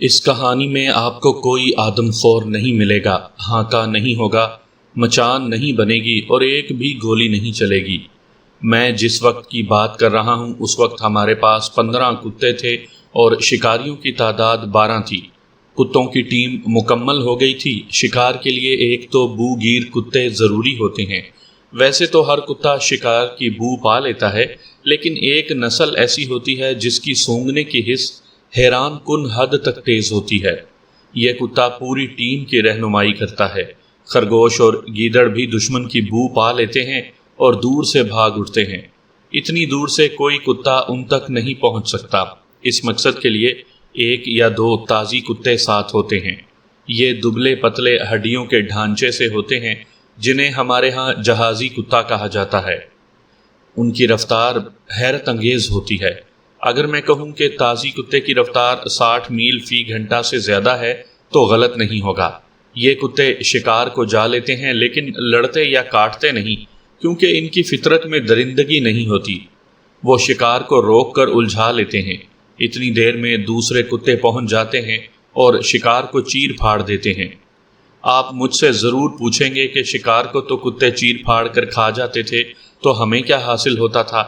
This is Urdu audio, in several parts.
اس کہانی میں آپ کو کوئی آدم خور نہیں ملے گا، ہانکا نہیں ہوگا، مچان نہیں بنے گی اور ایک بھی گولی نہیں چلے گی۔ میں جس وقت کی بات کر رہا ہوں اس وقت ہمارے پاس 15 کتے تھے اور شکاریوں کی تعداد 12 تھی۔ کتوں کی ٹیم مکمل ہو گئی تھی۔ شکار کے لیے ایک تو بو گیر کتے ضروری ہوتے ہیں۔ ویسے تو ہر کتا شکار کی بو پا لیتا ہے، لیکن ایک نسل ایسی ہوتی ہے جس کی سونگھنے کی حس حیران کن حد تک تیز ہوتی ہے۔ یہ کتا پوری ٹیم کی رہنمائی کرتا ہے۔ خرگوش اور گیدڑ بھی دشمن کی بو پا لیتے ہیں اور دور سے بھاگ اٹھتے ہیں۔ اتنی دور سے کوئی کتا ان تک نہیں پہنچ سکتا۔ اس مقصد کے لیے 1 یا 2 تازی کتے ساتھ ہوتے ہیں۔ یہ دبلے پتلے ہڈیوں کے ڈھانچے سے ہوتے ہیں جنہیں ہمارے ہاں جہازی کتا کہا جاتا ہے۔ ان کی رفتار حیرت انگیز ہوتی ہے۔ اگر میں کہوں کہ تازی کتے کی رفتار 60 میل فی گھنٹہ سے زیادہ ہے تو غلط نہیں ہوگا۔ یہ کتے شکار کو جا لیتے ہیں لیکن لڑتے یا کاٹتے نہیں، کیونکہ ان کی فطرت میں درندگی نہیں ہوتی۔ وہ شکار کو روک کر الجھا لیتے ہیں۔ اتنی دیر میں دوسرے کتے پہنچ جاتے ہیں اور شکار کو چیر پھاڑ دیتے ہیں۔ آپ مجھ سے ضرور پوچھیں گے کہ شکار کو تو کتے چیر پھاڑ کر کھا جاتے تھے، تو ہمیں کیا حاصل ہوتا تھا؟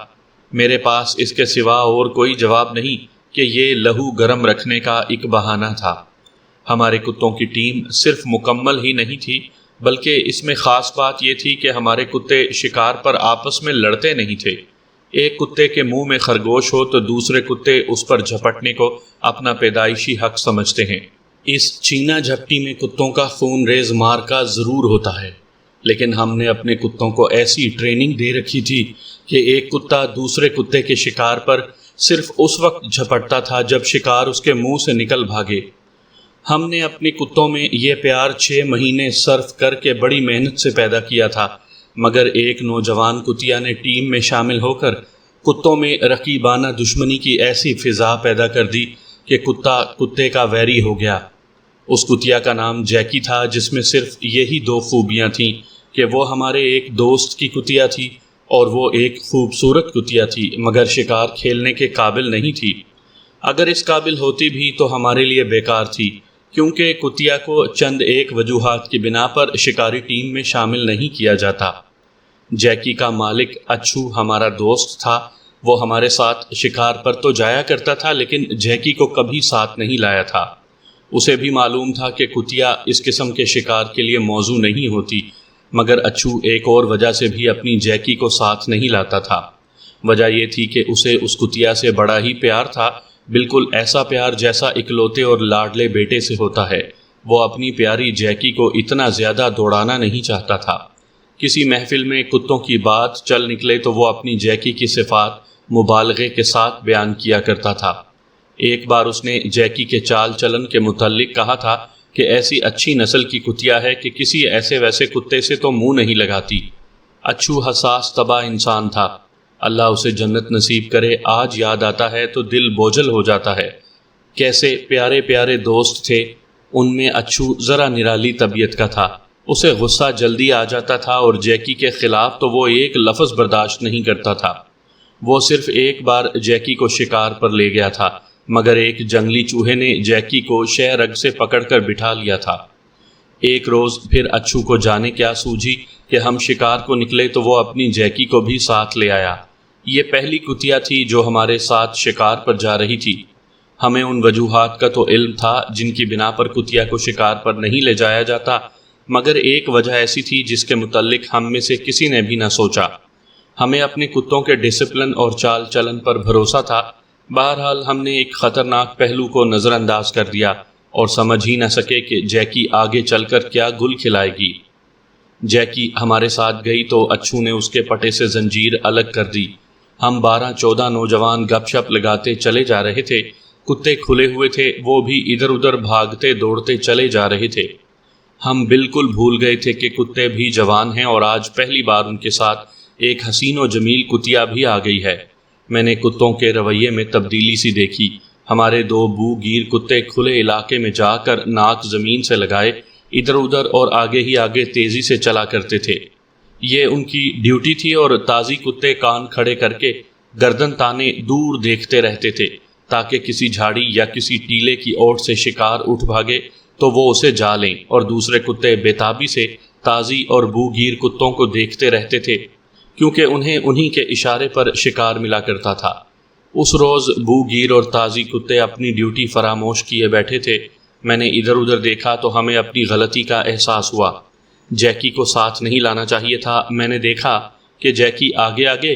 میرے پاس اس کے سوا اور کوئی جواب نہیں کہ یہ لہو گرم رکھنے کا ایک بہانہ تھا۔ ہمارے کتوں کی ٹیم صرف مکمل ہی نہیں تھی، بلکہ اس میں خاص بات یہ تھی کہ ہمارے کتے شکار پر آپس میں لڑتے نہیں تھے۔ ایک کتے کے منہ میں خرگوش ہو تو دوسرے کتے اس پر جھپٹنے کو اپنا پیدائشی حق سمجھتے ہیں۔ اس چھینا جھپٹی میں کتوں کا خون ریز مارکا ضرور ہوتا ہے، لیکن ہم نے اپنے کتوں کو ایسی ٹریننگ دے رکھی تھی کہ ایک کتا دوسرے کتے کے شکار پر صرف اس وقت جھپٹتا تھا جب شکار اس کے منہ سے نکل بھاگے۔ ہم نے اپنے کتوں میں یہ پیار 6 مہینے صرف کر کے بڑی محنت سے پیدا کیا تھا، مگر ایک نوجوان کتیا نے ٹیم میں شامل ہو کر کتوں میں رقیبانہ دشمنی کی ایسی فضا پیدا کر دی کہ کتا کتے کا ویری ہو گیا۔ اس کتیا کا نام جیکی تھا، جس میں صرف یہی 2 خوبیاں تھیں کہ وہ ہمارے ایک دوست کی کتیا تھی اور وہ ایک خوبصورت کتیا تھی، مگر شکار کھیلنے کے قابل نہیں تھی۔ اگر اس قابل ہوتی بھی تو ہمارے لیے بیکار تھی، کیونکہ کتیا کو چند ایک وجوہات کی بنا پر شکاری ٹیم میں شامل نہیں کیا جاتا۔ جیکی کا مالک اچھو ہمارا دوست تھا۔ وہ ہمارے ساتھ شکار پر تو جایا کرتا تھا، لیکن جیکی کو کبھی ساتھ نہیں لایا تھا۔ اسے بھی معلوم تھا کہ کتیا اس قسم کے شکار کے لیے موزوں نہیں ہوتی، مگر اچھو ایک اور وجہ سے بھی اپنی جیکی کو ساتھ نہیں لاتا تھا۔ وجہ یہ تھی کہ اسے اس کتیا سے بڑا ہی پیار تھا، بالکل ایسا پیار جیسا اکلوتے اور لاڈلے بیٹے سے ہوتا ہے۔ وہ اپنی پیاری جیکی کو اتنا زیادہ دوڑانا نہیں چاہتا تھا۔ کسی محفل میں کتوں کی بات چل نکلے تو وہ اپنی جیکی کی صفات مبالغے کے ساتھ بیان کیا کرتا تھا۔ ایک بار اس نے جیکی کے چال چلن کے متعلق کہا تھا کہ ایسی اچھی نسل کی کتیا ہے کہ کسی ایسے ویسے کتے سے تو منہ نہیں لگاتی۔ اچھو حساس طبع انسان تھا، اللہ اسے جنت نصیب کرے۔ آج یاد آتا ہے تو دل بوجھل ہو جاتا ہے۔ کیسے پیارے پیارے دوست تھے۔ ان میں اچھو ذرا نرالی طبیعت کا تھا۔ اسے غصہ جلدی آ جاتا تھا اور جیکی کے خلاف تو وہ ایک لفظ برداشت نہیں کرتا تھا۔ وہ صرف ایک بار جیکی کو شکار پر لے گیا تھا، مگر ایک جنگلی چوہے نے جیکی کو شہ رگ سے پکڑ کر بٹھا لیا تھا۔ ایک روز پھر اچھو کو جانے کیا سوجھی کہ ہم شکار کو نکلے تو وہ اپنی جیکی کو بھی ساتھ لے آیا۔ یہ پہلی کتیا تھی جو ہمارے ساتھ شکار پر جا رہی تھی۔ ہمیں ان وجوہات کا تو علم تھا جن کی بنا پر کتیا کو شکار پر نہیں لے جایا جاتا، مگر ایک وجہ ایسی تھی جس کے متعلق ہم میں سے کسی نے بھی نہ سوچا۔ ہمیں اپنے کتوں کے ڈسپلن اور چال چلن پر بھروسہ تھا۔ بہرحال ہم نے ایک خطرناک پہلو کو نظر انداز کر دیا اور سمجھ ہی نہ سکے کہ جیکی آگے چل کر کیا گل کھلائے گی۔ جیکی ہمارے ساتھ گئی تو اچھو نے اس کے پٹے سے زنجیر الگ کر دی۔ ہم 12-14 نوجوان گپ شپ لگاتے چلے جا رہے تھے۔ کتے کھلے ہوئے تھے، وہ بھی ادھر ادھر بھاگتے دوڑتے چلے جا رہے تھے۔ ہم بالکل بھول گئے تھے کہ کتے بھی جوان ہیں اور آج پہلی بار ان کے ساتھ ایک حسین و جمیل کتیا بھی آ گئی ہے۔ میں نے کتوں کے رویے میں تبدیلی سی دیکھی۔ ہمارے 2 بو گیر کتے کھلے علاقے میں جا کر ناک زمین سے لگائے ادھر ادھر اور آگے ہی آگے تیزی سے چلا کرتے تھے۔ یہ ان کی ڈیوٹی تھی اور تازی کتے کان کھڑے کر کے گردن تانے دور دیکھتے رہتے تھے تاکہ کسی جھاڑی یا کسی ٹیلے کی اوٹ سے شکار اٹھ بھاگے تو وہ اسے جا لیں، اور دوسرے کتے بےتابی سے تازی اور بو گیر کتوں کو دیکھتے رہتے تھے، کیونکہ انہیں انہی کے اشارے پر شکار ملا کرتا تھا۔ اس روز بو گیر اور تازی کتے اپنی ڈیوٹی فراموش کیے بیٹھے تھے۔ میں نے ادھر ادھر دیکھا تو ہمیں اپنی غلطی کا احساس ہوا۔ جیکی کو ساتھ نہیں لانا چاہیے تھا۔ میں نے دیکھا کہ جیکی آگے آگے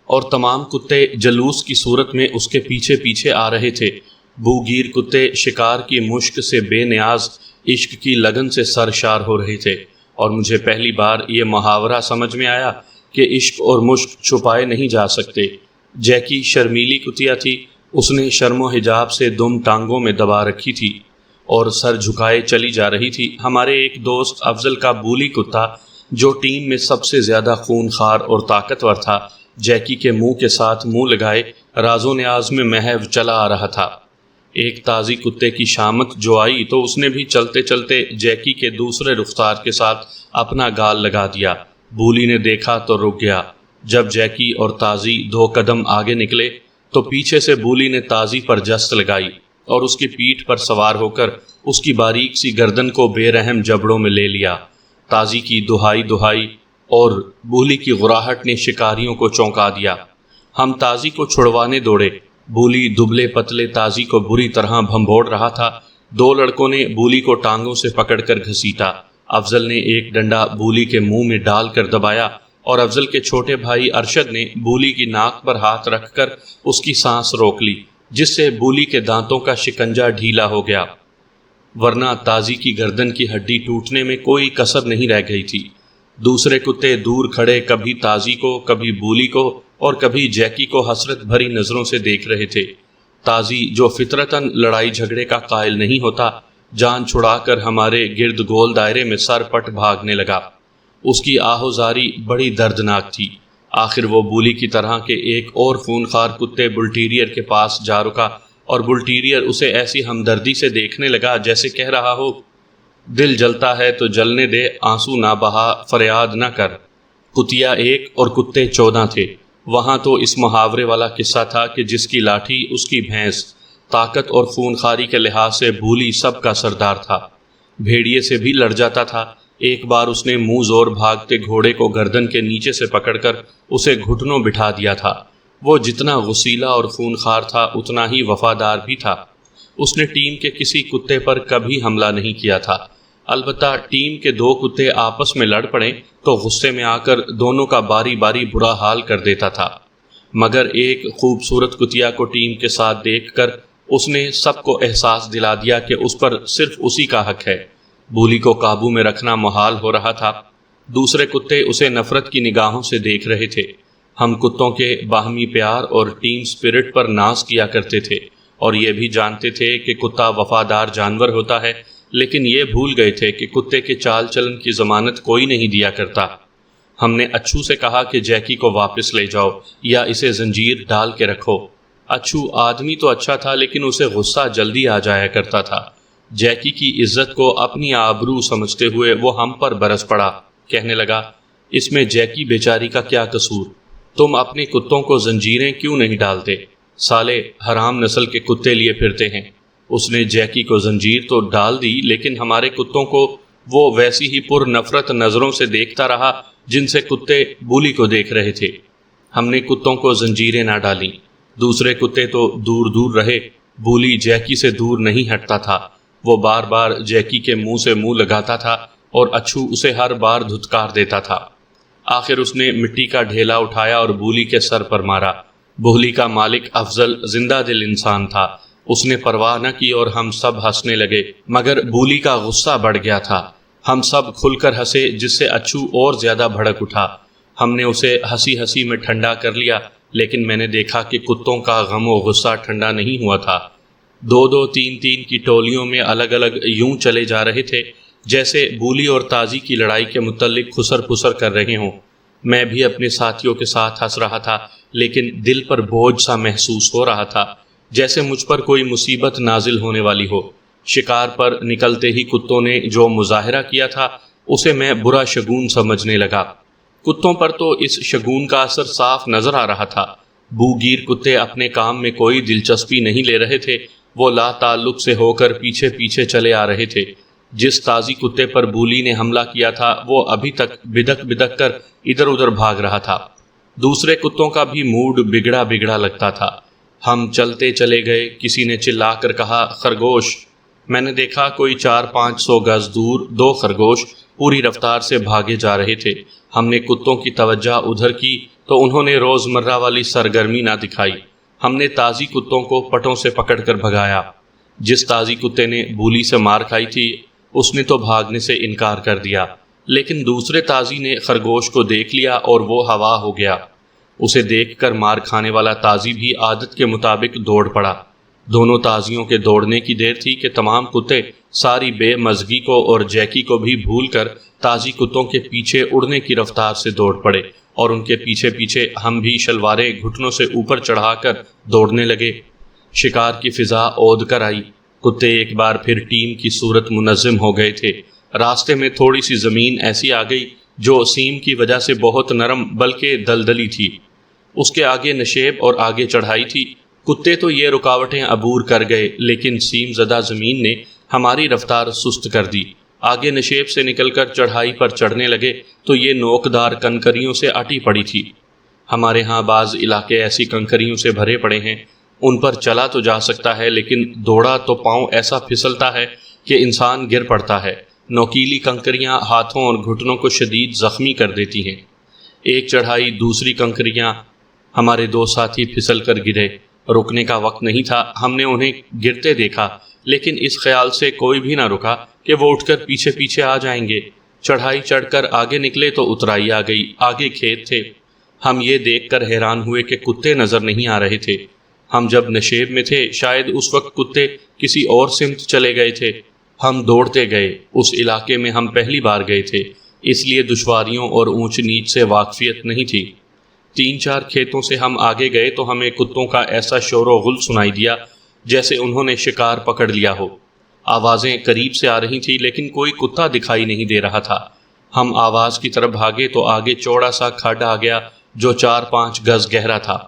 اور تمام کتے جلوس کی صورت میں اس کے پیچھے پیچھے آ رہے تھے۔ بوگیر کتے شکار کی مشق سے بے نیاز عشق کی لگن سے سرشار ہو رہے تھے، اور مجھے پہلی بار یہ محاورہ سمجھ میں آیا کہ عشق اور مشق چھپائے نہیں جا سکتے۔ جیکی شرمیلی کتیا تھی، اس نے شرم و حجاب سے دم ٹانگوں میں دبا رکھی تھی اور سر جھکائے چلی جا رہی تھی۔ ہمارے ایک دوست افضل کا بولی کتا، جو ٹیم میں سب سے زیادہ خونخوار اور طاقتور تھا، جیکی کے منہ کے ساتھ منہ لگائے راز و نیاز میں محو چلا آ رہا تھا۔ ایک تازی کتے کی شامت جو آئی تو اس نے بھی چلتے چلتے جیکی کے دوسرے رفتار کے ساتھ اپنا گال لگا دیا۔ بولی نے دیکھا تو رک گیا۔ جب جیکی اور تازی 2 قدم آگے نکلے تو پیچھے سے بولی نے تازی پر جست لگائی اور اس کی پیٹھ پر سوار ہو کر اس کی باریک سی گردن کو بے رحم جبڑوں میں لے لیا۔ تازی کی دہائی دہائی اور بولی کی غراہٹ نے شکاریوں کو چونکا دیا۔ ہم تازی کو چھڑوانے دوڑے۔ بولی دبلے پتلے تازی کو بری طرح بھنبوڑ رہا تھا۔ 2 لڑکوں نے بولی کو ٹانگوں سے پکڑ کر گھسیٹا۔ افضل نے ایک ڈنڈا بولی کے منہ میں ڈال کر دبایا، اور افضل کے چھوٹے بھائی ارشد نے بولی کی ناک پر ہاتھ رکھ کر اس کی سانس روک لی، جس سے بولی کے دانتوں کا شکنجا ڈھیلا ہو گیا، ورنہ تازی کی گردن کی ہڈی ٹوٹنے میں کوئی کسر نہیں رہ گئی تھی۔ دوسرے کتے دور کھڑے کبھی تازی کو، کبھی بولی کو اور کبھی جیکی کو حسرت بھری نظروں سے دیکھ رہے تھے۔ تازی، جو فطرتاً لڑائی جھگڑے کا قائل نہیں ہوتا، جان چھڑا کر ہمارے گرد گول دائرے میں سر پٹ بھاگنے لگا۔ اس کی آہوزاری بڑی دردناک تھی۔ آخر وہ بولی کی طرح کے ایک اور خونخوار کتے بلٹیریئر کے پاس جا رکا، اور بلٹیریئر اسے ایسی ہمدردی سے دیکھنے لگا جیسے کہہ رہا ہو، دل جلتا ہے تو جلنے دے، آنسو نہ بہا، فریاد نہ کر۔ کتیا 1 اور کتے 14 تھے۔ وہاں تو اس محاورے والا قصہ تھا کہ جس کی لاٹھی اس کی بھینس۔ طاقت اور خونخواری کے لحاظ سے بولی سب کا سردار تھا، بھیڑیے سے بھی لڑ جاتا تھا۔ ایک بار اس نے منہ زور بھاگتے گھوڑے کو گردن کے نیچے سے پکڑ کر اسے گھٹنوں بٹھا دیا تھا۔ وہ جتنا غسیلا اور خونخوار تھا اتنا ہی وفادار بھی تھا۔ اس نے ٹیم کے کسی کتے پر کبھی حملہ نہیں کیا تھا۔ البتہ ٹیم کے 2 کتے آپس میں لڑ پڑیں تو غصے میں آ کر دونوں کا باری باری برا حال کر دیتا تھا، مگر ایک خوبصورت کتیا کو ٹیم کے ساتھ دیکھ کر اس نے سب کو احساس دلا دیا کہ اس پر صرف اسی کا حق ہے۔ بولی کو قابو میں رکھنا محال ہو رہا تھا۔ دوسرے کتے اسے نفرت کی نگاہوں سے دیکھ رہے تھے۔ ہم کتوں کے باہمی پیار اور ٹیم سپرٹ پر ناز کیا کرتے تھے، اور یہ بھی جانتے تھے کہ کتا وفادار جانور ہوتا ہے، لیکن یہ بھول گئے تھے کہ کتے کے چال چلن کی ضمانت کوئی نہیں دیا کرتا۔ ہم نے اچھو سے کہا کہ جیکی کو واپس لے جاؤ یا اسے زنجیر ڈال کے رکھو۔ اچھو آدمی تو اچھا تھا، لیکن اسے غصہ جلدی آ جایا کرتا تھا۔ جیکی کی عزت کو اپنی آبرو سمجھتے ہوئے وہ ہم پر برس پڑا، کہنے لگا، اس میں جیکی بیچاری کا کیا قصور؟ تم اپنے کتوں کو زنجیریں کیوں نہیں ڈالتے؟ سالے حرام نسل کے کتے لیے پھرتے ہیں۔ اس نے جیکی کو زنجیر تو ڈال دی، لیکن ہمارے کتوں کو وہ ویسی ہی پر نفرت نظروں سے دیکھتا رہا جن سے کتے بولی کو دیکھ رہے تھے۔ ہم نے کتوں کو زنجیریں نہ ڈالیں۔ دوسرے کتے تو دور دور رہے، بولی جیکی سے دور نہیں ہٹتا تھا۔ وہ بار بار جیکی کے منہ سے منہ لگاتا تھا اور اچھو اسے ہر بار دھتکار دیتا تھا۔ آخر اس نے مٹی کا ڈھیلا اٹھایا اور بولی کے سر پر مارا۔ بولی کا مالک افضل زندہ دل انسان تھا، اس نے پرواہ نہ کی اور ہم سب ہنسنے لگے، مگر بولی کا غصہ بڑھ گیا تھا۔ ہم سب کھل کر ہنسے، جس سے اچھو اور زیادہ بھڑک اٹھا۔ ہم نے اسے ہنسی ہنسی میں ٹھنڈا کر لیا، لیکن میں نے دیکھا کہ کتوں کا غم و غصہ ٹھنڈا نہیں ہوا تھا۔ 2-2 3-3 کی ٹولیوں میں الگ الگ یوں چلے جا رہے تھے جیسے بولی اور تازی کی لڑائی کے متعلق خسر پسر کر رہے ہوں۔ میں بھی اپنے ساتھیوں کے ساتھ ہنس رہا تھا، لیکن دل پر بوجھ سا محسوس ہو رہا تھا، جیسے مجھ پر کوئی مصیبت نازل ہونے والی ہو۔ شکار پر نکلتے ہی کتوں نے جو مظاہرہ کیا تھا اسے میں برا شگون سمجھنے لگا۔ کتوں پر تو اس شگون کا اثر صاف نظر آ رہا تھا۔ بوگیر کتے اپنے کام میں کوئی دلچسپی نہیں لے رہے تھے، وہ لا تعلق سے ہو کر پیچھے پیچھے چلے آ رہے تھے۔ جس تازی کتے پر بولی نے حملہ کیا تھا وہ ابھی تک بدک بدک کر ادھر ادھر بھاگ رہا تھا۔ دوسرے کتوں کا بھی موڈ بگڑا بگڑا لگتا تھا۔ ہم چلتے چلے گئے۔ کسی نے چلا کر کہا، خرگوش! میں نے دیکھا کوئی 400-500 گز دور 2 خرگوش پوری رفتار سے بھاگے جا رہے تھے۔ ہم نے کتوں کی توجہ ادھر کی تو انہوں نے روزمرہ والی سرگرمی نہ دکھائی۔ ہم نے تازی کتوں کو پٹوں سے پکڑ کر بھگایا۔ جس تازی کتے نے بولی سے مار کھائی تھی اس نے تو بھاگنے سے انکار کر دیا، لیکن دوسرے تازی نے خرگوش کو دیکھ لیا اور وہ ہوا ہو گیا۔ اسے دیکھ کر مار کھانے والا تازی بھی عادت کے مطابق دوڑ پڑا۔ دونوں تازیوں کے دوڑنے کی دیر تھی کہ تمام کتے ساری بے مزگی کو اور جیکی کو بھی بھول کر تازی کتوں کے پیچھے اڑنے کی رفتار سے دوڑ پڑے، اور ان کے پیچھے پیچھے ہم بھی شلواریں گھٹنوں سے اوپر چڑھا کر دوڑنے لگے۔ شکار کی فضا اود کر آئی۔ کتے ایک بار پھر ٹیم کی صورت منظم ہو گئے تھے۔ راستے میں تھوڑی سی زمین ایسی آ گئی جو سیم کی وجہ سے بہت نرم بلکہ دلدلی تھی۔ اس کے آگے نشیب اور آگے چڑھائی تھی۔ کتے تو یہ رکاوٹیں عبور کر گئے، لیکن سیم زدہ زمین نے ہماری رفتار سست کر دی۔ آگے نشیب سے نکل کر چڑھائی پر چڑھنے لگے تو یہ نوکدار کنکریوں سے اٹی پڑی تھی۔ ہمارے ہاں بعض علاقے ایسی کنکریوں سے بھرے پڑے ہیں، ان پر چلا تو جا سکتا ہے لیکن دوڑا تو پاؤں ایسا پھسلتا ہے کہ انسان گر پڑتا ہے۔ نوکیلی کنکریاں ہاتھوں اور گھٹنوں کو شدید زخمی کر دیتی ہیں۔ ایک چڑھائی دوسری کنکریاں، ہمارے 2 ساتھی پھسل کر گرے۔ رکنے کا وقت نہیں تھا۔ ہم نے انہیں گرتے دیکھا لیکن اس خیال سے کوئی بھی نہ رکا کہ وہ اٹھ کر پیچھے پیچھے آ جائیں گے۔ چڑھائی چڑھ کر آگے نکلے تو اترائی آ گئی، آگے کھیت تھے۔ ہم یہ دیکھ کر حیران ہوئے کہ کتے نظر نہیں آ رہے تھے۔ ہم جب نشیب میں تھے شاید اس وقت کتے کسی اور سمت چلے گئے تھے۔ ہم دوڑتے گئے۔ اس علاقے میں ہم پہلی بار گئے تھے، اس لیے دشواریوں اور اونچ نیچ سے واقفیت نہیں تھی۔ 3-4 کھیتوں سے ہم آگے گئے تو ہمیں کتوں کا ایسا شور و غل سنائی دیا جیسے انہوں نے شکار پکڑ لیا ہو۔ آوازیں قریب سے آ رہی تھیں لیکن کوئی کتا دکھائی نہیں دے رہا تھا۔ ہم آواز کی طرف بھاگے تو آگے چوڑا سا کھڈ آ گیا جو 4-5 گز گہرا تھا۔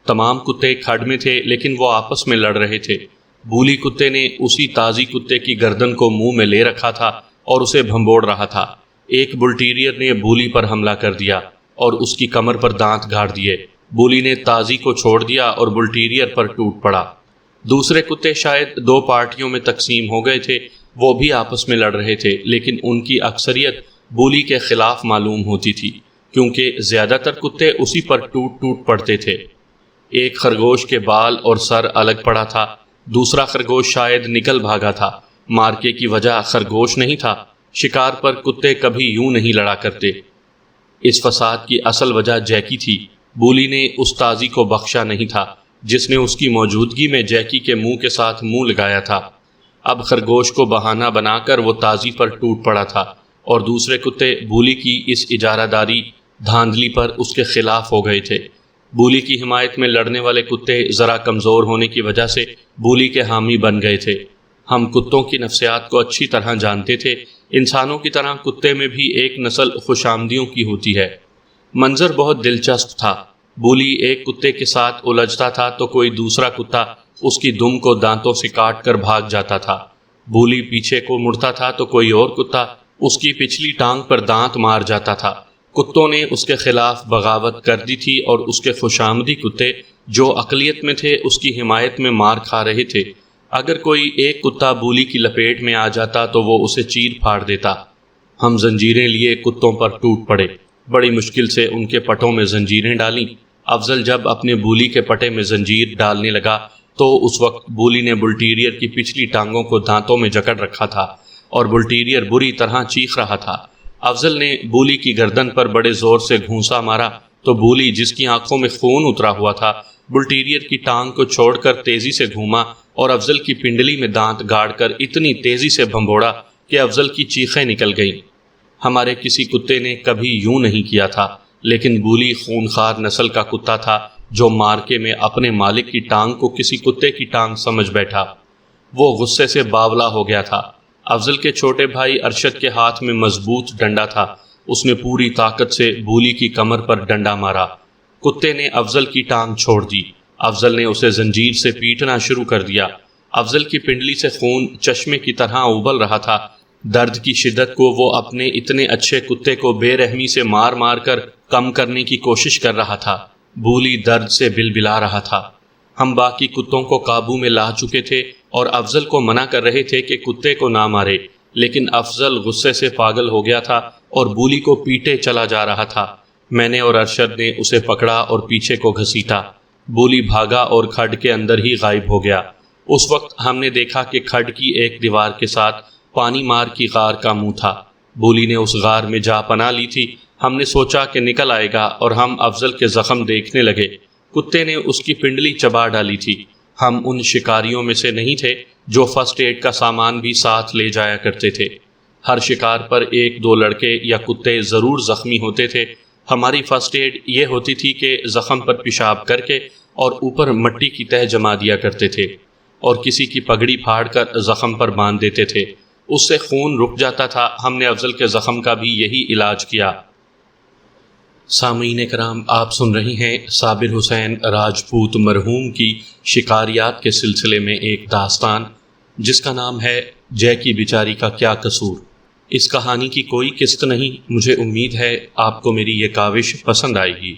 تمام کتے کھڈ میں تھے لیکن وہ آپس میں لڑ رہے تھے۔ بولی کتے نے اسی تازی کتے کی گردن کو منہ میں لے رکھا تھا اور اسے بھنبوڑ رہا تھا۔ ایک بل ٹیریئر نے بولی پر حملہ کر دیا اور اس کی کمر پر دانت گاڑ دیے۔ بولی نے تازی کو چھوڑ دیا اور بل ٹیریئر پر ٹوٹ پڑا۔ دوسرے کتے شاید 2 پارٹیوں میں تقسیم ہو گئے تھے، وہ بھی آپس میں لڑ رہے تھے لیکن ان کی اکثریت بولی کے خلاف معلوم ہوتی تھی کیونکہ زیادہ تر کتے اسی پر ٹوٹ ٹوٹ پڑتے تھے۔ ایک خرگوش کے بال اور سر الگ پڑا تھا، دوسرا خرگوش شاید نکل بھاگا تھا۔ مارکے کی وجہ خرگوش نہیں تھا، شکار پر کتے کبھی یوں نہیں لڑا کرتے۔ اس فساد کی اصل وجہ جیکی تھی۔ بولی نے اس تازی کو بخشا نہیں تھا جس نے اس کی موجودگی میں جیکی کے منہ کے ساتھ منہ لگایا تھا۔ اب خرگوش کو بہانہ بنا کر وہ تازی پر ٹوٹ پڑا تھا اور دوسرے کتے بولی کی اس اجارہ داری دھاندلی پر اس کے خلاف ہو گئے تھے۔ بولی کی حمایت میں لڑنے والے کتے ذرا کمزور ہونے کی وجہ سے بولی کے حامی بن گئے تھے۔ ہم کتوں کی نفسیات کو اچھی طرح جانتے تھے۔ انسانوں کی طرح کتے میں بھی ایک نسل خوش آمدیوں کی ہوتی ہے۔ منظر بہت دلچسپ تھا۔ بولی ایک کتے کے ساتھ الجھتا تھا تو کوئی دوسرا کتا اس کی دم کو دانتوں سے کاٹ کر بھاگ جاتا تھا۔ بولی پیچھے کو مڑتا تھا تو کوئی اور کتا اس کی پچھلی ٹانگ پر دانت مار جاتا تھا۔ کتوں نے اس کے خلاف بغاوت کر دی تھی اور اس کے خوشامدی کتے جو اقلیت میں تھے اس کی حمایت میں مار کھا رہے تھے۔ اگر کوئی ایک کتا بولی کی لپیٹ میں آ جاتا تو وہ اسے چیر پھاڑ دیتا۔ ہم زنجیریں لیے کتوں پر ٹوٹ پڑے۔ بڑی مشکل سے ان کے پٹوں میں زنجیریں ڈالیں۔ افضل جب اپنے بولی کے پٹے میں زنجیر ڈالنے لگا تو اس وقت بولی نے بل ٹیریئر کی پچھلی ٹانگوں کو دانتوں میں جکڑ رکھا تھا اور بل ٹیریئر بری طرح چیخ رہا تھا۔ افضل نے بولی کی گردن پر بڑے زور سے گھونسا مارا تو بولی جس کی آنکھوں میں خون اترا ہوا تھا بل ٹیریئر کی ٹانگ کو چھوڑ کر تیزی سے گھوما اور افضل کی پنڈلی میں دانت گاڑ کر اتنی تیزی سے بھنبوڑا کہ افضل کی چیخیں نکل گئیں۔ ہمارے کسی کتے نے کبھی یوں نہیں کیا تھا، لیکن بولی خونخوار نسل کا کتا تھا جو مارکے میں اپنے مالک کی ٹانگ کو کسی کتے کی ٹانگ سمجھ بیٹھا۔ وہ غصے سے باولا ہو گیا تھا۔ افضل کے چھوٹے بھائی ارشد کے ہاتھ میں مضبوط ڈنڈا تھا۔ اس نے پوری طاقت سے بولی کی کمر پر ڈنڈا مارا۔ کتے نے افضل کی ٹانگ چھوڑ دی۔ افضل نے اسے زنجیر سے پیٹنا شروع کر دیا۔ افضل کی پنڈلی سے خون چشمے کی طرح ابل رہا تھا۔ درد کی شدت کو وہ اپنے اتنے اچھے کتے کو بے رحمی سے مار مار کر کم کرنے کی کوشش کر رہا تھا۔ بولی درد سے بلبلا رہا تھا۔ ہم باقی کتوں کو قابو میں لا چکے تھے اور افضل کو منع کر رہے تھے کہ کتے کو نہ مارے، لیکن افضل غصے سے پاگل ہو گیا تھا اور بولی کو پیٹے چلا جا رہا تھا۔ میں نے اور ارشد نے اسے پکڑا اور پیچھے کو گھسیٹا۔ بولی بھاگا اور کھڈ کے اندر ہی غائب ہو گیا۔ اس وقت ہم نے دیکھا کہ کھڈ کی ایک دیوار کے ساتھ پانی مار کی غار کا منہ تھا۔ بولی نے اس غار میں جا پناہ لی تھی۔ ہم نے سوچا کہ نکل آئے گا اور ہم افضل کے زخم دیکھنے لگے۔ کتے نے اس کی پنڈلی چبا ڈالی تھی۔ ہم ان شکاریوں میں سے نہیں تھے جو فرسٹ ایڈ کا سامان بھی ساتھ لے جایا کرتے تھے۔ ہر شکار پر ایک دو لڑکے یا کتے ضرور زخمی ہوتے تھے۔ ہماری فرسٹ ایڈ یہ ہوتی تھی کہ زخم پر پیشاب کر کے اور اوپر مٹی کی تہ جما دیا کرتے تھے اور کسی کی پگڑی پھاڑ کر زخم پر باندھ دیتے تھے۔ اس سے خون رک جاتا تھا۔ ہم نے افضل کے زخم کا بھی یہی علاج کیا۔ سامعین کرام، آپ سن رہے ہیں صابر حسین راجپوت مرحوم کی شکاریات کے سلسلے میں ایک داستان جس کا نام ہے جیکی بیچاری کا کیا قصور۔ اس کہانی کی کوئی قسط نہیں۔ مجھے امید ہے آپ کو میری یہ کاوش پسند آئے گی۔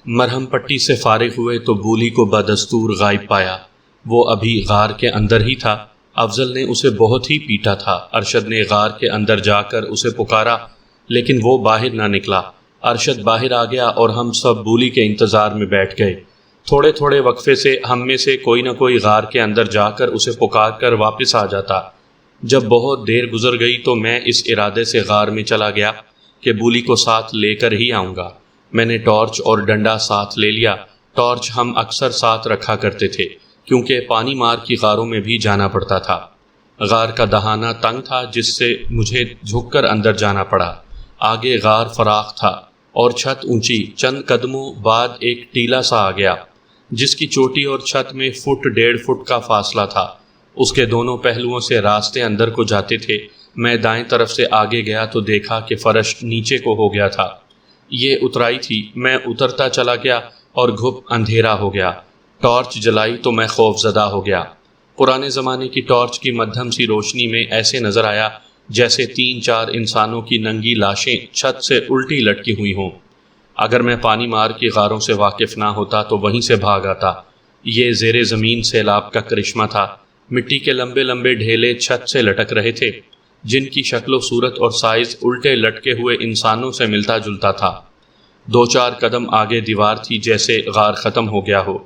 مرہم پٹی سے فارغ ہوئے تو بولی کو بدستور غائب پایا۔ وہ ابھی غار کے اندر ہی تھا۔ افضل نے اسے بہت ہی پیٹا تھا۔ ارشد نے غار کے اندر جا کر اسے پکارا لیکن وہ باہر نہ نکلا۔ ارشد باہر آ گیا اور ہم سب بولی کے انتظار میں بیٹھ گئے۔ تھوڑے تھوڑے وقفے سے ہم میں سے کوئی نہ کوئی غار کے اندر جا کر اسے پکار کر واپس آ جاتا۔ جب بہت دیر گزر گئی تو میں اس ارادے سے غار میں چلا گیا کہ بولی کو ساتھ لے کر ہی آؤں گا۔ میں نے ٹارچ اور ڈنڈا ساتھ لے لیا۔ ٹارچ ہم اکثر ساتھ رکھا کرتے تھے کیونکہ پانی مار کی غاروں میں بھی جانا پڑتا تھا۔ غار کا دہانہ تنگ تھا جس سے مجھے جھک کر اندر جانا پڑا۔ آگے غار فراخ تھا اور چھت اونچی۔ چند قدموں بعد ایک ٹیلا سا آ گیا جس کی چوٹی اور چھت میں فٹ 1.5 فٹ کا فاصلہ تھا۔ اس کے دونوں پہلوؤں سے راستے اندر کو جاتے تھے۔ میں دائیں طرف سے آگے گیا تو دیکھا کہ فرش نیچے کو ہو گیا تھا۔ یہ اترائی تھی۔ میں اترتا چلا گیا اور گھپ اندھیرا ہو گیا۔ ٹارچ جلائی تو میں خوف زدہ ہو گیا۔ پرانے زمانے کی ٹارچ کی مدھم سی روشنی میں ایسے نظر آیا جیسے 3-4 انسانوں کی ننگی لاشیں چھت سے الٹی لٹکی ہوئی ہوں۔ اگر میں پانی مار کی غاروں سے واقف نہ ہوتا تو وہیں سے بھاگ آتا۔ یہ زیر زمین سیلاب کا کرشمہ تھا۔ مٹی کے لمبے لمبے ڈھیلے چھت سے لٹک رہے تھے جن کی شکل و صورت اور سائز الٹے لٹکے ہوئے انسانوں سے ملتا جلتا تھا۔ 2-4 قدم آگے دیوار تھی جیسے غار ختم ہو گیا ہو۔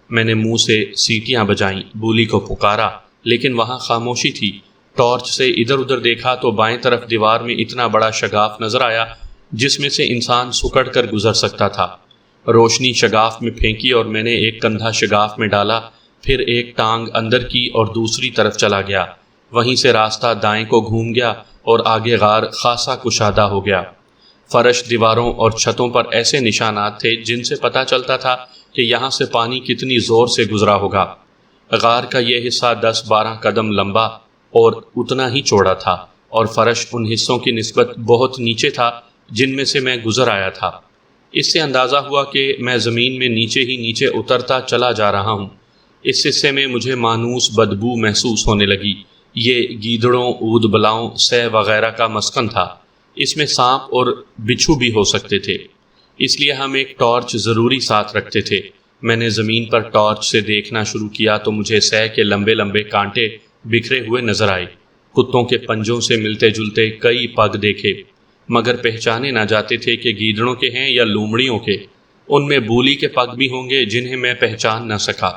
میں نے منہ سے سیٹیاں بجائیں، بولی کو پکارا لیکن وہاں خاموشی تھی۔ ٹارچ سے ادھر ادھر دیکھا تو بائیں طرف دیوار میں اتنا بڑا شگاف نظر آیا جس میں سے انسان سکڑ کر گزر سکتا تھا۔ روشنی شگاف میں پھینکی اور میں نے ایک کندھا شگاف میں ڈالا، پھر ایک ٹانگ اندر کی اور دوسری طرف چلا گیا۔ وہیں سے راستہ دائیں کو گھوم گیا اور آگے غار خاصا کشادہ ہو گیا۔ فرش، دیواروں اور چھتوں پر ایسے نشانات تھے جن سے پتہ چلتا تھا کہ یہاں سے پانی کتنی زور سے گزرا ہوگا۔ غار کا یہ حصہ 10-12 قدم لمبا اور اتنا ہی چوڑا تھا اور فرش ان حصوں کی نسبت بہت نیچے تھا جن میں سے میں گزر آیا تھا۔ اس سے اندازہ ہوا کہ میں زمین میں نیچے ہی نیچے اترتا چلا جا رہا ہوں۔ اس حصے میں مجھے مانوس بدبو محسوس ہونے لگی۔ یہ گیدڑوں، اود بلاؤں، سہ وغیرہ کا مسکن تھا۔ اس میں سانپ اور بچھو بھی ہو سکتے تھے، اس لیے ہم ایک ٹارچ ضروری ساتھ رکھتے تھے۔ میں نے زمین پر ٹارچ سے دیکھنا شروع کیا تو مجھے سہ کے لمبے لمبے کانٹے بکھرے ہوئے نظر آئے۔ کتوں کے پنجوں سے ملتے جلتے کئی پگ دیکھے مگر پہچانے نہ جاتے تھے کہ گیدڑوں کے ہیں یا لومڑیوں کے۔ ان میں بولی کے پگ بھی ہوں گے جنہیں میں پہچان نہ سکا۔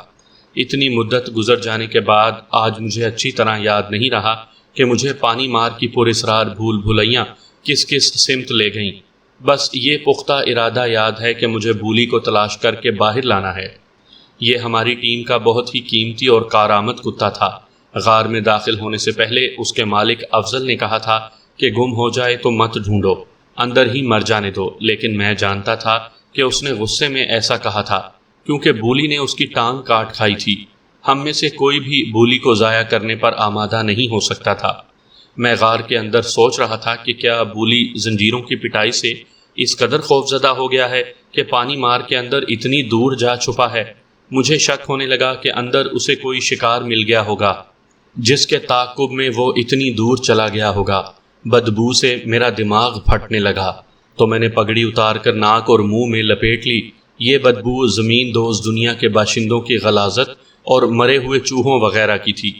اتنی مدت گزر جانے کے بعد آج مجھے اچھی طرح یاد نہیں رہا کہ مجھے پانی مار کی پراسرار بھول بھلیاں کس کس سمت لے گئیں۔ بس یہ پختہ ارادہ یاد ہے کہ مجھے بولی کو تلاش کر کے باہر لانا ہے۔ یہ ہماری ٹیم کا بہت ہی قیمتی اور کارآمد کتا تھا۔ غار میں داخل ہونے سے پہلے اس کے مالک افضل نے کہا تھا کہ گم ہو جائے تو مت ڈھونڈو، اندر ہی مر جانے دو، لیکن میں جانتا تھا کہ اس نے غصے میں ایسا کہا تھا کیونکہ بولی نے اس کی ٹانگ کاٹ کھائی تھی۔ ہم میں سے کوئی بھی بولی کو ضائع کرنے پر آمادہ نہیں ہو سکتا تھا۔ میں غار کے اندر سوچ رہا تھا کہ کیا بولی زنجیروں کی پٹائی سے اس قدر خوف زدہ ہو گیا ہے کہ پانی مار کے اندر اتنی دور جا چھپا ہے۔ مجھے شک ہونے لگا کہ اندر اسے کوئی شکار مل گیا ہوگا جس کے تعاقب میں وہ اتنی دور چلا گیا ہوگا۔ بدبو سے میرا دماغ پھٹنے لگا تو میں نے پگڑی اتار کر ناک اور منہ میں لپیٹ لی۔ یہ بدبو زمین دوز دنیا کے باشندوں کی غلاظت اور مرے ہوئے چوہوں وغیرہ کی تھی۔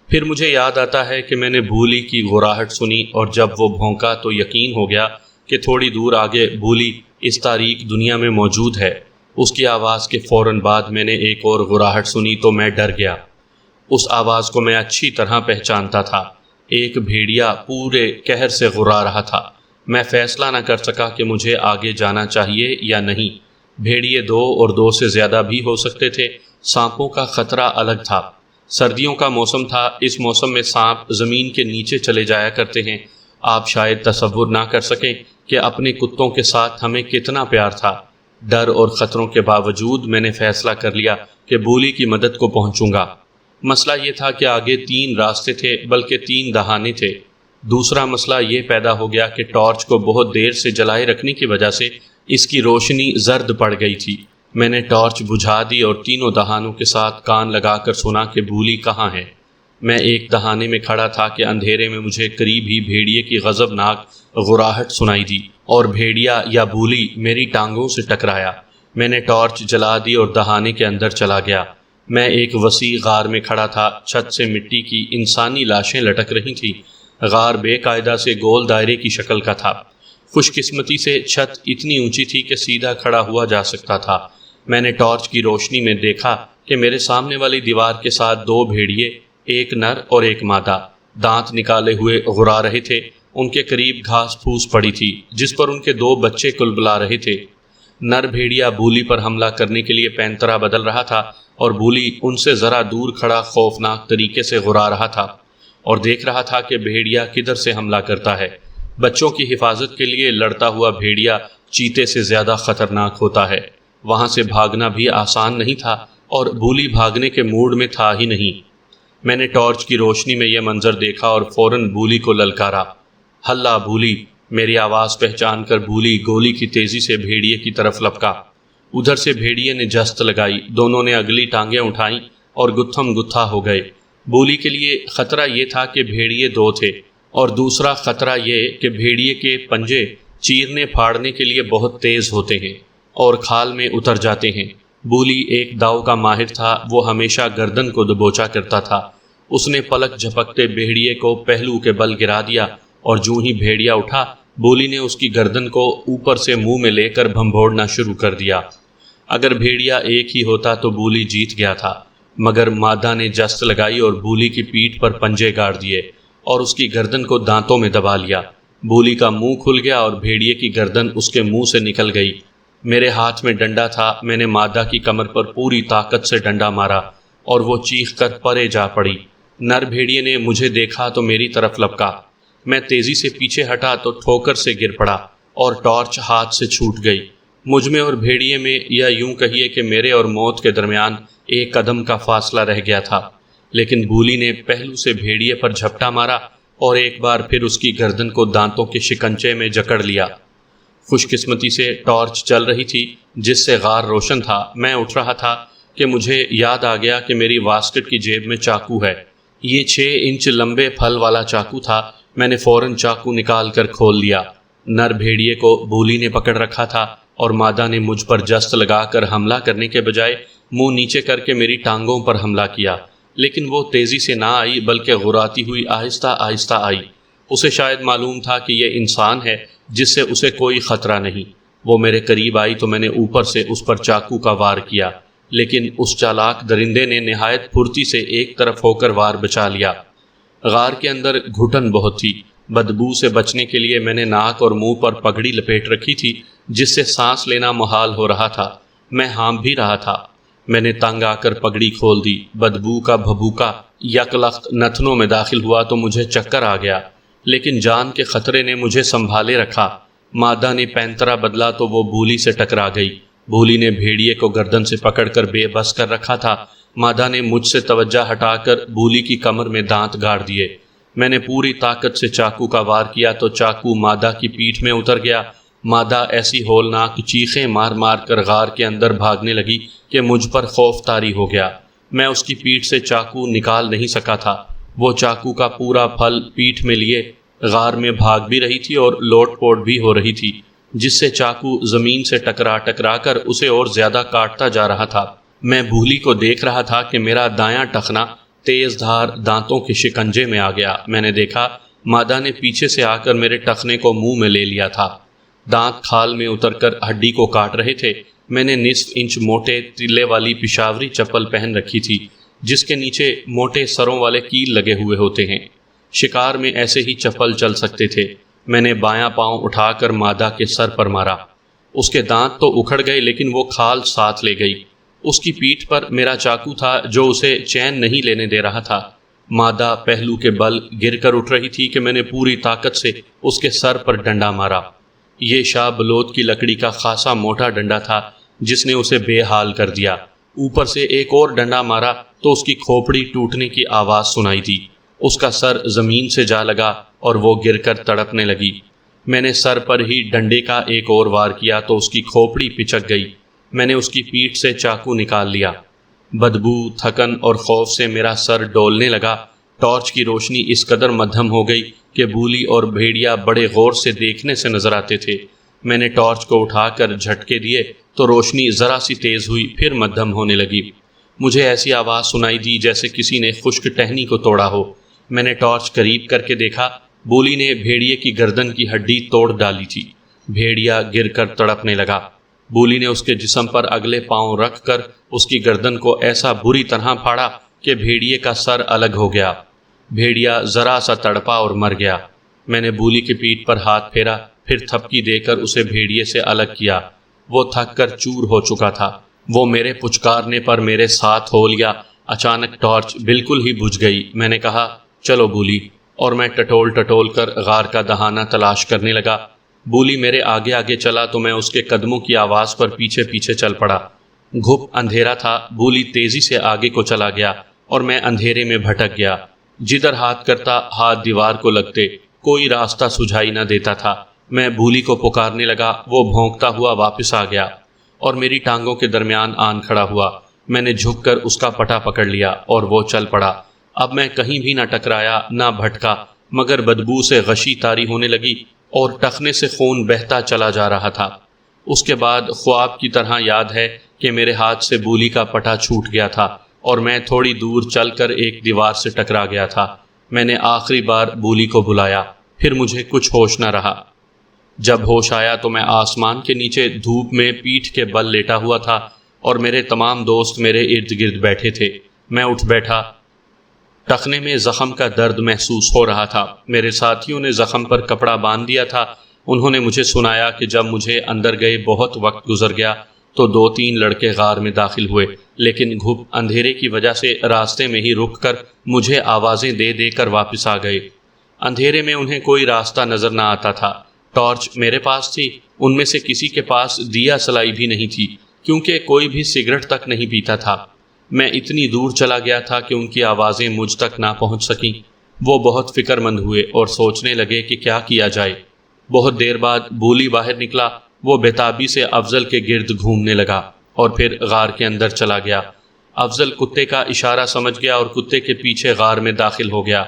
پھر مجھے یاد آتا ہے کہ میں نے بھولی کی غراہٹ سنی، اور جب وہ بھونکا تو یقین ہو گیا کہ تھوڑی دور آگے بھولی اس تاریک دنیا میں موجود ہے۔ اس کی آواز کے فوراً بعد میں نے ایک اور غراہٹ سنی تو میں ڈر گیا۔ اس آواز کو میں اچھی طرح پہچانتا تھا۔ ایک بھیڑیا پورے قہر سے غرا رہا تھا۔ میں فیصلہ نہ کر سکا کہ مجھے آگے جانا چاہیے یا نہیں۔ بھیڑیے 2 اور 2 سے زیادہ بھی ہو سکتے تھے۔ سانپوں کا خطرہ الگ تھا۔ سردیوں کا موسم تھا۔ اس موسم میں سانپ زمین کے نیچے چلے جایا کرتے ہیں۔ آپ شاید تصور نہ کر سکیں کہ اپنے کتوں کے ساتھ ہمیں کتنا پیار تھا۔ ڈر اور خطروں کے باوجود میں نے فیصلہ کر لیا کہ بھولی کی مدد کو پہنچوں گا۔ مسئلہ یہ تھا کہ آگے 3 راستے تھے، بلکہ 3 دہانے تھے۔ دوسرا مسئلہ یہ پیدا ہو گیا کہ ٹارچ کو بہت دیر سے جلائے رکھنے کی وجہ سے اس کی روشنی زرد پڑ گئی تھی۔ میں نے ٹارچ بجھا دی اور تینوں دہانوں کے ساتھ کان لگا کر سنا کہ بھولی کہاں ہے۔ میں ایک دہانے میں کھڑا تھا کہ اندھیرے میں مجھے قریب ہی بھیڑیے کی غضبناک غراہٹ سنائی دی، اور بھیڑیا یا بھولی میری ٹانگوں سے ٹکرایا۔ میں نے ٹارچ جلا دی اور دہانے کے اندر چلا گیا۔ میں ایک وسیع غار میں کھڑا تھا۔ چھت سے مٹی کی انسانی لاشیں لٹک رہی تھیں۔ غار بے قاعدہ سے گول دائرے کی شکل کا تھا۔ خوش قسمتی سے چھت اتنی اونچی تھی کہ سیدھا کھڑا ہوا جا سکتا تھا۔ میں نے ٹارچ کی روشنی میں دیکھا کہ میرے سامنے والی دیوار کے ساتھ 2 بھیڑیے، ایک نر اور ایک مادہ، دانت نکالے ہوئے غرا رہے تھے۔ ان کے قریب گھاس پھوس پڑی تھی جس پر ان کے 2 بچے کلبلا رہے تھے۔ نر بھیڑیا بھولی پر حملہ کرنے کے لیے پینترا بدل رہا تھا، اور بھولی ان سے ذرا دور کھڑا خوفناک طریقے سے غرا رہا تھا اور دیکھ رہا تھا کہ بھیڑیا کدھر سے حملہ کرتا ہے۔ بچوں کی حفاظت کے لیے لڑتا ہوا بھیڑیا چیتے سے زیادہ خطرناک ہوتا ہے۔ وہاں سے بھاگنا بھی آسان نہیں تھا، اور بھولی بھاگنے کے موڈ میں تھا ہی نہیں۔ میں نے ٹارچ کی روشنی میں یہ منظر دیکھا اور فوراً بھولی کو للکارا، ہلا بھولی! میری آواز پہچان کر بھولی گولی کی تیزی سے بھیڑیے کی طرف لپکا۔ ادھر سے بھیڑیے نے جست لگائی، دونوں نے اگلی ٹانگیں اٹھائیں اور گتھم گتھا ہو گئے۔ بھولی کے لیے خطرہ یہ تھا کہ بھیڑیے 2 تھے، اور دوسرا خطرہ یہ کہ بھیڑیے کے پنجے چیرنے پھاڑنے کے لیے بہت تیز ہوتے ہیں اور کھال میں اتر جاتے ہیں۔ بھولی ایک داؤ کا ماہر تھا۔ وہ ہمیشہ گردن کو دبوچا کرتا تھا۔ اس نے پلک جھپکتے بھیڑیے کو پہلو کے بل گرا دیا، اور جوں ہی بھیڑیا اٹھا، بھولی نے اس کی گردن کو اوپر سے منہ میں لے کر بھنبھوڑنا شروع کر دیا۔ اگر بھیڑیا ایک ہی ہوتا تو بھولی جیت گیا تھا، مگر مادہ نے جست لگائی اور بھولی کی پیٹھ پر پنجے گاڑ دیے اور اس کی گردن کو دانتوں میں دبا لیا۔ بھولی کا منہ کھل گیا اور بھیڑیے کی گردن اس کے منہ سے نکل گئی۔ میرے ہاتھ میں ڈنڈا تھا۔ میں نے مادہ کی کمر پر پوری طاقت سے ڈنڈا مارا اور وہ چیخ کر پرے جا پڑی۔ نر بھیڑیے نے مجھے دیکھا تو میری طرف لپکا۔ میں تیزی سے پیچھے ہٹا تو ٹھوکر سے گر پڑا اور ٹارچ ہاتھ سے چھوٹ گئی۔ مجھ میں اور بھیڑیے میں، یا یوں کہیے کہ میرے اور موت کے درمیان، ایک قدم کا فاصلہ رہ گیا تھا، لیکن بھولی نے پہلو سے بھیڑیے پر جھپٹا مارا اور ایک بار پھر اس کی گردن کو دانتوں کے شکنجے میں جکڑ لیا۔ خوش قسمتی سے ٹارچ چل رہی تھی جس سے غار روشن تھا۔ میں اٹھ رہا تھا کہ مجھے یاد آ گیا کہ میری واسکٹ کی جیب میں چاقو ہے۔ یہ 6 انچ لمبے پھل والا چاقو تھا۔ میں نے فوراً چاقو نکال کر کھول لیا۔ نر بھیڑیے کو بھولی نے پکڑ رکھا تھا، اور مادہ نے مجھ پر جست لگا کر حملہ کرنے کے بجائے منہ نیچے کر کے میری ٹانگوں پر حملہ کیا، لیکن وہ تیزی سے نہ آئی بلکہ غراتی ہوئی آہستہ آہستہ آئی۔ اسے شاید معلوم تھا کہ یہ انسان ہے جس سے اسے کوئی خطرہ نہیں۔ وہ میرے قریب آئی تو میں نے اوپر سے اس پر چاقو کا وار کیا، لیکن اس چالاک درندے نے نہایت پھرتی سے ایک طرف ہو کر وار بچا لیا۔ غار کے اندر گھٹن بہت تھی۔ بدبو سے بچنے کے لیے میں نے ناک اور منہ پر پگڑی لپیٹ رکھی تھی جس سے سانس لینا محال ہو رہا تھا۔ میں ہانپ بھی رہا تھا۔ میں نے تنگ آ کر پگڑی کھول دی۔ بدبو کا بھبوکا یکلخت نتنوں میں داخل ہوا تو مجھے چکر آ گیا، لیکن جان کے خطرے نے مجھے سنبھالے رکھا۔ مادہ نے پینترا بدلا تو وہ بھولی سے ٹکرا گئی۔ بھولی نے بھیڑیے کو گردن سے پکڑ کر بے بس کر رکھا تھا۔ مادہ نے مجھ سے توجہ ہٹا کر بھولی کی کمر میں دانت گاڑ دیے۔ میں نے پوری طاقت سے چاقو کا وار کیا تو چاقو مادہ کی پیٹھ میں اتر گیا مادہ ایسی ہولناک چیخیں مار مار کر غار کے اندر بھاگنے لگی کہ مجھ پر خوف طاری ہو گیا۔ میں اس کی پیٹھ سے چاقو نکال نہیں سکا تھا۔ وہ چاقو کا پورا پھل پیٹھ میں لیے غار میں بھاگ بھی رہی تھی اور لوٹ پوٹ بھی ہو رہی تھی، جس سے چاقو زمین سے ٹکرا کر اسے اور زیادہ کاٹتا جا رہا تھا۔ میں بھولی کو دیکھ رہا تھا کہ میرا دایاں ٹخنا تیز دھار دانتوں کے شکنجے میں آ گیا۔ میں نے دیکھا مادہ نے پیچھے سے آ کر میرے ٹخنے کو منہ میں لے لیا تھا۔ دانت کھال میں اتر کر ہڈی کو کاٹ رہے تھے۔ میں نے نصف انچ موٹے تلے والی پشاوری چپل پہن رکھی تھی، جس کے نیچے موٹے سروں والے کیل لگے ہوئے ہوتے ہیں۔ شکار میں ایسے ہی چپل چل سکتے تھے۔ میں نے بایاں پاؤں اٹھا کر مادہ کے سر پر مارا۔ اس کے دانت تو اکھڑ گئے لیکن وہ کھال ساتھ لے گئی۔ اس کی پیٹھ پر میرا چاقو تھا جو اسے چین نہیں لینے دے رہا تھا۔ مادہ پہلو کے بل گر کر اٹھ رہی تھی کہ میں نے پوری طاقت سے اس کے سر پر ڈنڈا مارا۔ یہ شاہ بلوت کی لکڑی کا خاصا موٹا ڈنڈا تھا جس نے اسے بے حال کر دیا۔ اوپر سے ایک اور ڈنڈا مارا تو اس کی کھوپڑی ٹوٹنے کی آواز سنائی دی۔ اس کا سر زمین سے جا لگا اور وہ گر کر تڑپنے لگی۔ میں نے سر پر ہی ڈنڈے کا ایک اور وار کیا تو اس کی کھوپڑی پچک گئی۔ میں نے اس کی پیٹھ سے چاقو نکال لیا۔ بدبو، تھکن اور خوف سے میرا سر ڈولنے لگا۔ ٹارچ کی روشنی اس قدر مدھم ہو گئی کہ بولی اور بھیڑیا بڑے غور سے دیکھنے سے نظر آتے تھے۔ میں نے ٹارچ کو اٹھا کر جھٹکے دیے تو روشنی ذرا سی تیز ہوئی، پھر مدھم ہونے لگی۔ مجھے ایسی آواز سنائی دی جیسے کسی نے خشک ٹہنی کو توڑا ہو۔ میں نے ٹارچ قریب کر کے دیکھا، بولی نے بھیڑیے کی گردن کی ہڈی توڑ ڈالی تھی۔ بھیڑیا گر کر تڑپنے لگا۔ بولی نے اس کے جسم پر اگلے پاؤں رکھ کر اس کی گردن کو ایسا بری طرح پھاڑا کہ بھیڑیے کا سر الگ ہو گیا۔ بھیڑیا ذرا سا تڑپا اور مر گیا۔ میں نے بولی کی پیٹھ پر ہاتھ پھیرا، پھر تھپکی دے کر اسے بھیڑیے سے الگ کیا۔ وہ تھک کر چور ہو چکا تھا۔ وہ میرے پچکارنے پر میرے ساتھ ہو لیا۔ اچانک ٹارچ بالکل ہی بجھ گئی۔ میں نے کہا، چلو بولی، اور میں ٹٹول کر غار کا دہانہ تلاش کرنے لگا۔ بولی میرے آگے آگے چلا تو میں اس کے قدموں کی آواز پر پیچھے پیچھے چل پڑا۔ گھپ اندھیرا تھا۔ بولی تیزی سے آگے کو چلا گیا اور میں اندھیرے میں بھٹک گیا۔ جدھر ہاتھ کرتا ہاتھ دیوار کو لگتے، کوئی راستہ سجھائی نہ دیتا تھا۔ میں بولی کو پکارنے لگا، وہ بھونکتا ہوا واپس آ گیا اور میری ٹانگوں کے درمیان آن کھڑا ہوا۔ میں نے جھک کر اس کا پٹا پکڑ لیا اور وہ چل پڑا۔ اب میں کہیں بھی نہ ٹکرایا نہ بھٹکا، مگر بدبو سے غشی طاری ہونے لگی اور ٹخنے سے خون بہتا چلا جا رہا تھا۔ اس کے بعد خواب کی طرح یاد ہے کہ میرے ہاتھ سے بولی کا پٹا چھوٹ گیا تھا اور میں تھوڑی دور چل کر ایک دیوار سے ٹکرا گیا تھا۔ میں نے آخری بار بولی کو بلایا، پھر مجھے کچھ ہوش نہ رہا۔ جب ہوش آیا تو میں آسمان کے نیچے دھوپ میں پیٹھ کے بل لیٹا ہوا تھا اور میرے تمام دوست میرے ارد گرد بیٹھے تھے۔ میں اٹھ بیٹھا۔ ٹخنے میں زخم کا درد محسوس ہو رہا تھا۔ میرے ساتھیوں نے زخم پر کپڑا باندھ دیا تھا۔ انہوں نے مجھے سنایا کہ جب مجھے اندر گئے بہت وقت گزر گیا تو 2-3 لڑکے غار میں داخل ہوئے، لیکن گھپ اندھیرے کی وجہ سے راستے میں ہی رک کر مجھے آوازیں دے دے کر واپس آ گئے۔ اندھیرے میں انہیں کوئی راستہ نظر نہ آتا تھا۔ ٹارچ میرے پاس تھی، ان میں سے کسی کے پاس دیا سلائی بھی نہیں تھی، کیونکہ کوئی بھی سگریٹ تک نہیں پیتا تھا۔ میں اتنی دور چلا گیا تھا کہ ان کی آوازیں مجھ تک نہ پہنچ سکیں۔ وہ بہت فکر مند ہوئے اور سوچنے لگے کہ کیا کیا جائے۔ بہت دیر بعد بولی باہر نکلا۔ وہ بےتابی سے افضل کے گرد گھومنے لگا اور پھر غار کے اندر چلا گیا۔ افضل کتے کا اشارہ سمجھ گیا اور کتے کے پیچھے غار میں داخل ہو گیا۔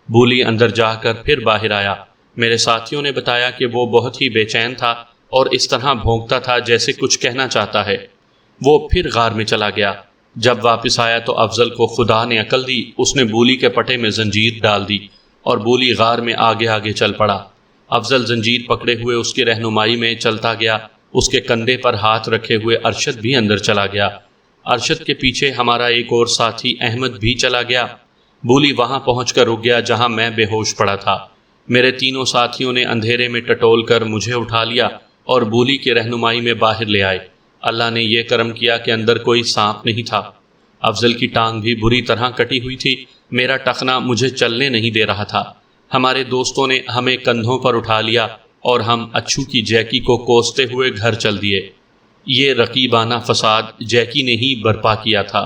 بولی اندر جا کر پھر باہر آیا۔ میرے ساتھیوں نے بتایا کہ وہ بہت ہی بے چین تھا اور اس طرح بھونکتا تھا جیسے کچھ کہنا چاہتا ہے۔ وہ پھر غار میں چلا گیا۔ جب واپس آیا تو افضل کو خدا نے عقل دی۔ اس نے بولی کے پٹے میں زنجیر ڈال دی اور بولی غار میں آگے آگے چل پڑا۔ افضل زنجیر پکڑے ہوئے اس کی رہنمائی میں چلتا گیا۔ اس کے کندھے پر ہاتھ رکھے ہوئے ارشد بھی اندر چلا گیا۔ ارشد کے پیچھے ہمارا ایک اور ساتھی احمد بھی چلا گیا۔ بولی وہاں پہنچ کر رک گیا جہاں میں بے ہوش پڑا تھا۔ میرے تینوں ساتھیوں نے اندھیرے میں ٹٹول کر مجھے اٹھا لیا اور بولی کی رہنمائی میں باہر لے آئے۔ اللہ نے یہ کرم کیا کہ اندر کوئی سانپ نہیں تھا۔ افضل کی ٹانگ بھی بری طرح کٹی ہوئی تھی۔ میرا ٹخنا مجھے چلنے نہیں دے رہا تھا۔ ہمارے دوستوں نے ہمیں کندھوں پر اٹھا لیا اور ہم اچھو کی جیکی کو کوستے ہوئے گھر چل دیے۔ یہ رقیبانہ فساد جیکی نے ہی برپا کیا تھا۔